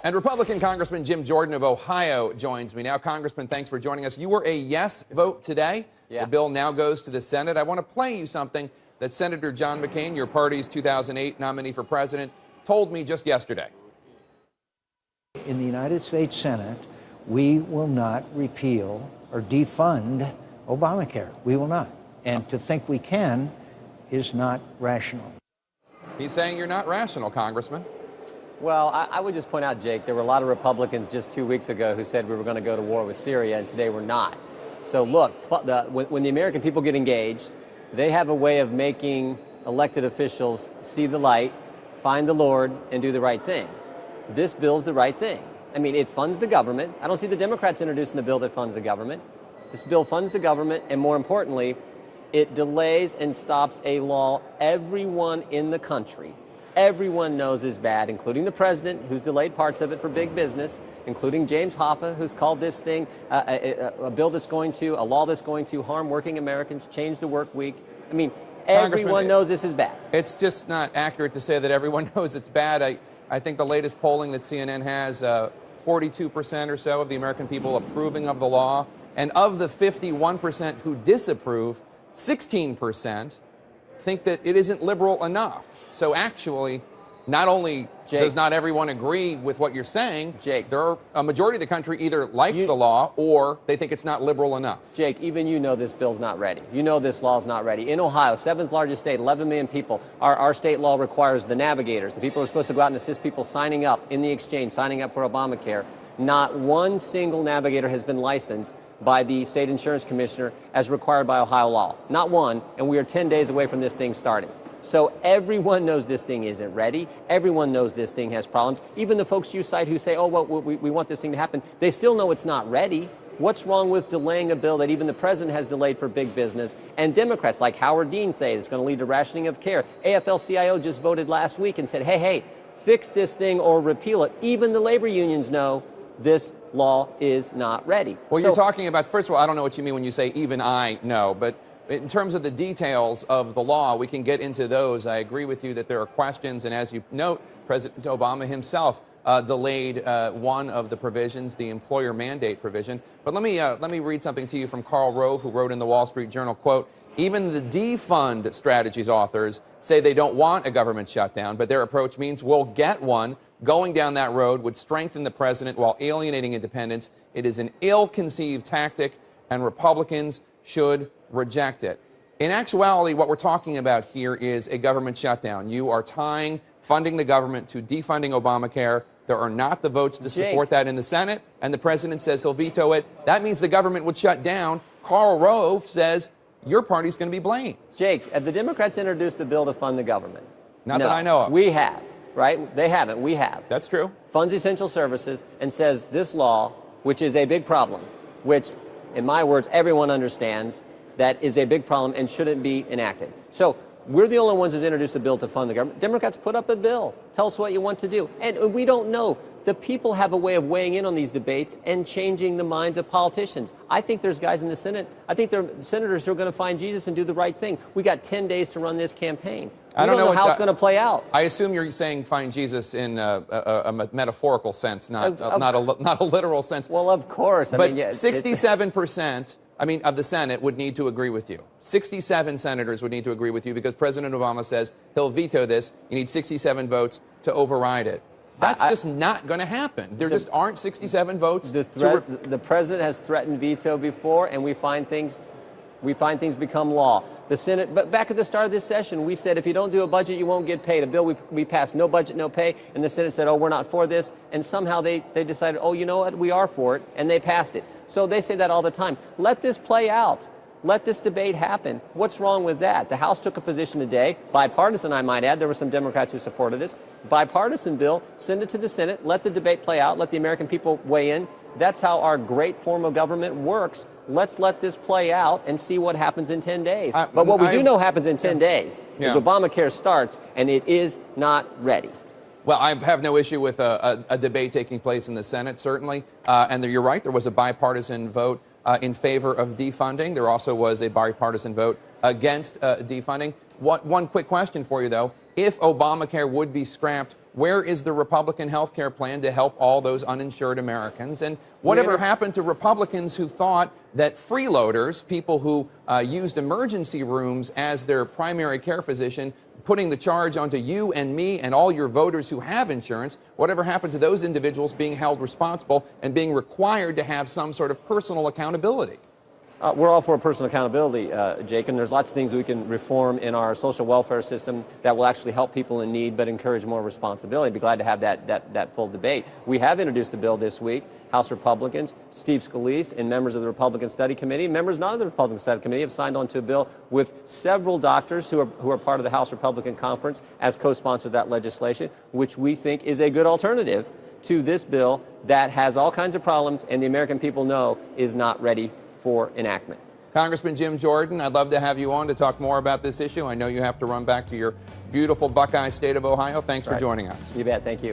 And Republican Congressman Jim Jordan of Ohio joins me now. Congressman, thanks for joining us. You were a yes vote today. Yeah. The bill now goes to the Senate. I want to play you something that Senator John McCain, your party's 2008 nominee for president, told me just yesterday. In the United States Senate, we will not repeal or defund Obamacare. We will not. And to think we can is not rational. He's saying you're not rational, Congressman. Well, I would just point out, Jake, there were a lot of Republicans just 2 weeks ago who said we were going to go to war with Syria, and today we're not. So look, when the American people get engaged, they have a way of making elected officials see the light, find the Lord, and do the right thing. This bill's the right thing. I mean, it funds the government. I don't see the Democrats introducing a bill that funds the government. This bill funds the government, and more importantly, it delays and stops a law everyone in the country, everyone knows is bad, including the president, who's delayed parts of it for big business, including James Hoffa, who's called this thing a law that's going to harm working Americans, change the work week. I mean, everyone knows this is bad. It's just not accurate to say that everyone knows it's bad. I think the latest polling that CNN has, 42% or so of the American people approving of the law. And of the 51% who disapprove, 16% think that it isn't liberal enough. So actually, not only does not everyone agree with what you're saying, Jake, there are a majority of the country either likes the law or they think it's not liberal enough. Jake, even you know this bill's not ready. You know this law's not ready. In Ohio, 7th largest state, 11 million people, our state law requires the navigators, the people who are supposed to go out and assist people signing up in the exchange, signing up for Obamacare. Not one single navigator has been licensed by the state insurance commissioner as required by Ohio law. Not one, and we are 10 days away from this thing starting. So everyone knows this thing isn't ready. Everyone knows this thing has problems. Even the folks you cite who say, oh, well, we want this thing to happen, they still know it's not ready. What's wrong with delaying a bill that even the president has delayed for big business? And Democrats like Howard Dean say it's going to lead to rationing of care. AFL-CIO just voted last week and said, hey, fix this thing or repeal it. Even the labor unions know this law is not ready. Well, you're talking about, first of all, I don't know what you mean when you say even I know, but in terms of the details of the law, we can get into those. I agree with you that there are questions, and as you note, President Obama himself delayed one of the provisions, the employer mandate provision. But let me read something to you from Karl Rove, who wrote in the Wall Street Journal, quote, even the defund strategies authors say they don't want a government shutdown, but their approach means we'll get one. Going down that road would strengthen the president while alienating independents. It is an ill-conceived tactic, and Republicans should reject it. In actuality, what we're talking about here is a government shutdown. You are tying funding the government to defunding Obamacare. There are not the votes to support that in the Senate, and the president says he'll veto it. That means the government would shut down. Karl Rove says your party's going to be blamed. Jake, have the Democrats introduced a bill to fund the government? Not that I know of. We have. Right? They haven't. We have. That's true. Funds essential services and says this law, which is a big problem, which, in my words, everyone understands that is a big problem and shouldn't be enacted. So we're the only ones who've introduced a bill to fund the government. Democrats put up a bill. Tell us what you want to do. And we don't know. The people have a way of weighing in on these debates and changing the minds of politicians. I think there's guys in the Senate. I think there are senators who are going to find Jesus and do the right thing. We got 10 days to run this campaign. I don't know how it's going to play out. I assume you're saying find Jesus in a metaphorical sense, not a literal sense. Well, of course. But 67%, of the Senate would need to agree with you. 67 senators would need to agree with you because President Obama says he'll veto this. You need 67 votes to override it. That's just not going to happen. There just aren't 67 votes. The president has threatened veto before, and we find things become law. The Senate, but back at the start of this session, we said if you don't do a budget, you won't get paid. A bill we passed, no budget, no pay, and the Senate said, oh, we're not for this. And somehow they decided, oh, you know what, we are for it, and they passed it. So they say that all the time. Let this play out. Let this debate happen. What's wrong with that? The House took a position today, bipartisan, I might add. There were some Democrats who supported this. Bipartisan bill, send it to the Senate, let the debate play out, let the American people weigh in. That's how our great form of government works. Let's let this play out and see what happens in 10 days. But what we do know happens in 10 days is Obamacare starts, and it is not ready. Well, I have no issue with a debate taking place in the Senate, certainly. And you're right, there was a bipartisan vote in favor of defunding. There also was a bipartisan vote against defunding. One quick question for you, though. If Obamacare would be scrapped, where is the Republican health care plan to help all those uninsured Americans? And whatever happened to Republicans who thought that freeloaders, people who used emergency rooms as their primary care physician, putting the charge onto you and me and all your voters who have insurance, whatever happened to those individuals being held responsible and being required to have some sort of personal accountability? We're all for personal accountability, Jake, and there's lots of things we can reform in our social welfare system that will actually help people in need but encourage more responsibility. I'd be glad to have that full debate. We have introduced a bill this week. House Republicans, Steve Scalise, and members of the Republican Study Committee, members not of the Republican Study Committee, have signed on to a bill with several doctors who are part of the House Republican Conference as co-sponsors of that legislation, which we think is a good alternative to this bill that has all kinds of problems and the American people know is not ready for enactment. Congressman Jim Jordan, I'd love to have you on to talk more about this issue. I know you have to run back to your beautiful Buckeye state of Ohio. Thanks for joining us. You bet. Thank you.